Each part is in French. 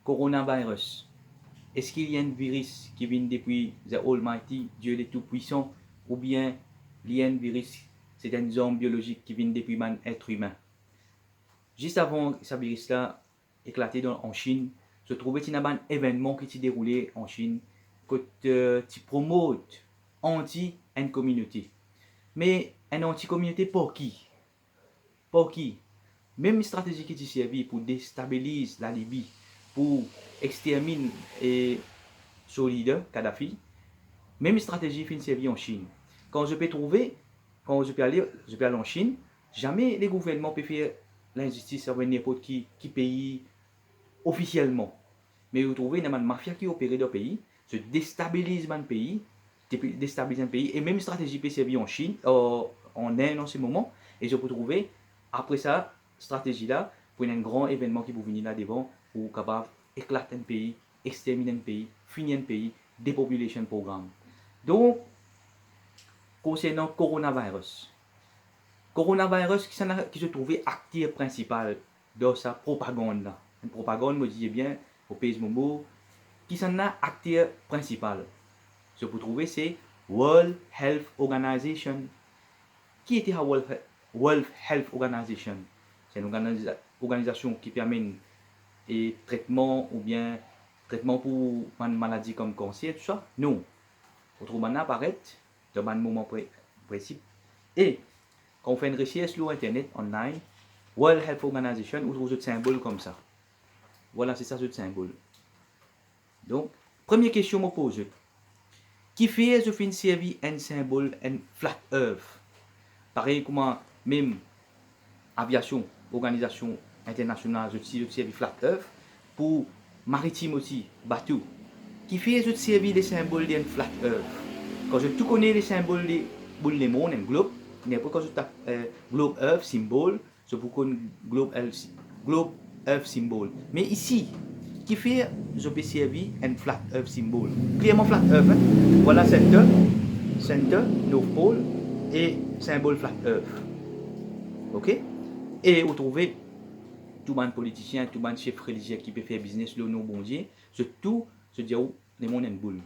coronavirus. Est-ce qu'il y a un virus qui vient depuis The Almighty, Dieu le Tout-Puissant, ou bien il y a un virus, c'est un zombie biologique qui vient depuis un être humain? Juste avant ce virus-là éclaté en Chine, je trouvais qu'il y a un événement qui s'est déroulé en Chine, que tu promotes anti-une communauté. Mais une anti-communauté pour qui? Pour qui? Même stratégie qui est servie pour déstabiliser la Libye, pour exterminer son leader, Kadhafi, même stratégie qui est servie en Chine. Quand je peux aller en Chine, jamais les gouvernements peuvent faire l'injustice avec n'importe qui pays officiellement. Mais vous trouvez une mafia qui opère dans le pays, se déstabilise un pays, et même stratégie peut servir en Chine, en Inde en ce moment, et je peux trouver, après ça, stratégie-là, pour un grand événement qui peut venir là devant, pour capable éclater un pays, exterminer un pays, finir un pays, dépopulation programme. Donc, concernant coronavirus, qui se trouvait acteur principal dans sa propagande. Une propagande, me disait bien, au pays Momo, qui s'en a acteur principal. Ce que vous trouvez, c'est World Health Organization. Qui était la World Health Organization? C'est une organisation qui permet et traitement ou bien traitement pour une maladie comme cancer, tout ça. Non. Autrement, apparaît dans un moment précis. Et quand on fait une recherche sur Internet, online, World Health Organization, on trouve ce symbole comme ça. Voilà, c'est ça ce symbole. Donc, première question me pose. Qui fait ce fin servir un symbole, un flat earth? Pareil comme même aviation, organisation internationale, je servis flat earth. Pour maritime aussi, bateau. Qui fait ce servir les symboles d'un flat earth? Quand je tout connais les symboles des mondes, un globe, n'importe quand je tape globe earth symbole, je peux connaître globe earth symbole. Mais ici, qui fait, je peux servir un flat earth symbole. Clairement flat earth, hein? Voilà center, North Pole et symbole flat earth. Ok? Et vous trouvez tout le monde politicien, tout le monde chef religieux qui peut faire business le nom bon Dieu, tout se dit où les mondes en boule.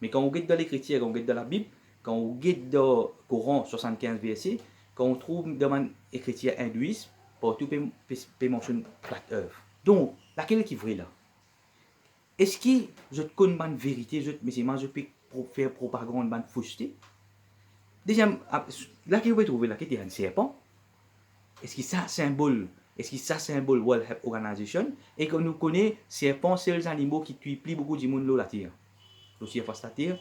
Mais quand on regarde dans l'écriture, quand on regarde dans la Bible, quand on regarde dans le Coran 75 versets, quand on trouve dans l'écriture hindouiste, partout peut mentionner flat earth. Donc, laquelle qui est vraie là? Est-ce que je connais une vérité, mais je peux faire propagande une fausseté? Deuxième, là qui vous pouvez trouver là, qui est un serpent? Est-ce que ça symbole? Est-ce que ça symbole World Health Organization? Et que nous connaissons serpents, c'est les animaux qui tuent plus beaucoup de monde sur la terre. Le serpent sur la terre,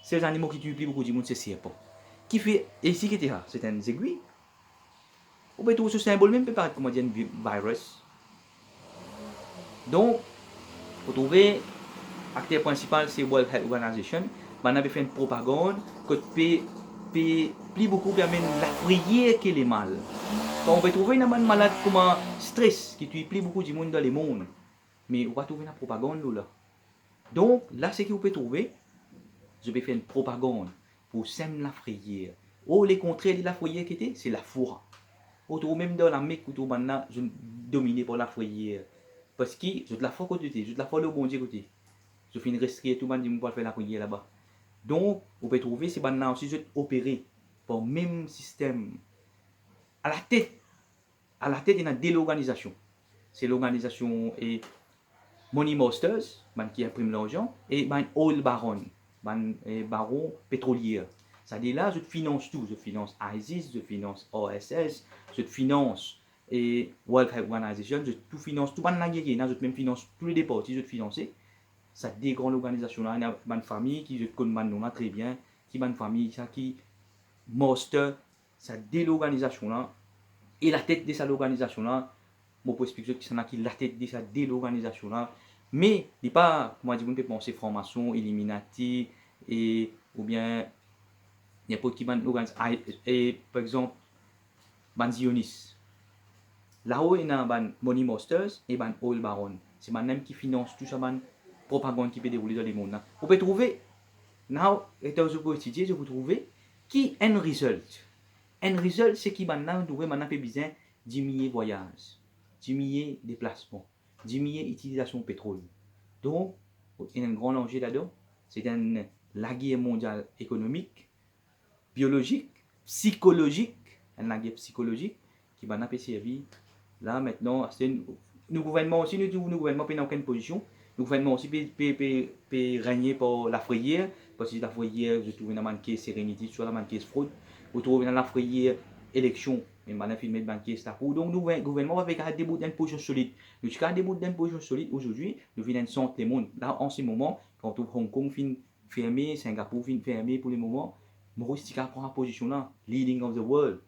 c'est les animaux qui tuent plus beaucoup de monde, c'est serpent. Qui fait, et ici qui était là, c'est un aiguille. Vous pouvez trouver ce symbole même peut paraître comme un virus. Donc, vous trouvez, acteur principal c'est World Health Organization. On avait fait une propagande que plus beaucoup permet la prière qui est mal. Quand on peut trouver une malade comme un stress qui tue plus beaucoup de monde dans le monde, mais on va trouver une propagande là. Donc là, ce que vous pouvez trouver, je vais faire une propagande pour semer la prière. Oh, les contraires de la prière qui était, c'est la foi. On trouve même dans la Mecque, où maintenant, je suis dominé par la prière. Parce que je de la foi côté, je de la foi le bon Dieu côté. Je finis restreindre tout le monde dit pas faire la prière là-bas. Donc, vous pouvez trouver ces bandes aussi je opéré par le même système. À la tête, il y a une l'organisation. C'est l'organisation et Money Masters, qui imprime l'argent, et Oil Baron, baron pétrolier. C'est-à-dire là, je finance tout. Je finance ISIS, je finance OSS, je finance et World Health Organization, je tout finance, tout le monde, je même finance tous les départs, je finance. Ça des grandes organisations là, il y a une famille qui je connais très bien, qui une famille ça qui master, ça des l'organisation là, et la tête de cette organisation là, je peux expliquer que c'est la tête de cette l'organisation là, mais il n'est pas, comment dire, on peut penser formation, Illuminati, et, ou bien n'importe qui organise, et par exemple, ban Zioniste. Là-haut, il y a un Money Masters et un Oil Baron. C'est même qui finance tout ça, propagande qui peut dérouler dans le monde. Vous pouvez trouver, now, étant je peux étudier, je peux trouver qui est un result. Un result, c'est qui maintenant peut besoin diminuer voyage, diminuer déplacement, diminuer utilisation de pétrole. Donc, il y a un grand danger là-dedans. C'est la guerre mondiale économique, biologique, psychologique, la guerre psychologique qui va nous servir. Là, maintenant, nous gouvernements aussi, nous gouvernements pas dans aucune position. Nous gouvernements aussi peut régner par la frayeur, parce que la frayeur, je trouve, dans la sérénité, soit dans la fraude. Vous trouvez dans la frayeur élection, mais maintenant, filmer de banquier, c'est pour. Donc, nous gouvernement va faire des bouts d'une position solide. Nous, si des bouts d'une position solide aujourd'hui, nous venons de sentir le monde. Là, en ce moment, quand Hong Kong fin fermé, Singapour fin fermé pour le moment, Maurice prend la position là, leading of the world.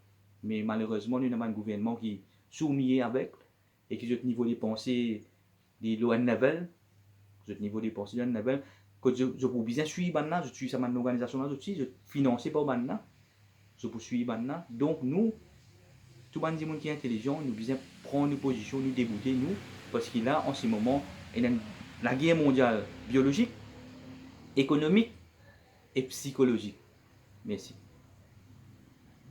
Mais malheureusement, nous avons un gouvernement qui est soumis avec et qui est au niveau des pensées des lois level, au niveau des pensées de level, que je peux bien suivre maintenant, je suis ça mon organisation là aussi, je financé par maintenant, je peux suivre maintenant. Donc nous, tout le monde qui est intelligent, nous besoin prendre une position, nous dégoûter nous, parce qu'il a en ce moment la guerre mondiale biologique, économique et psychologique. Merci.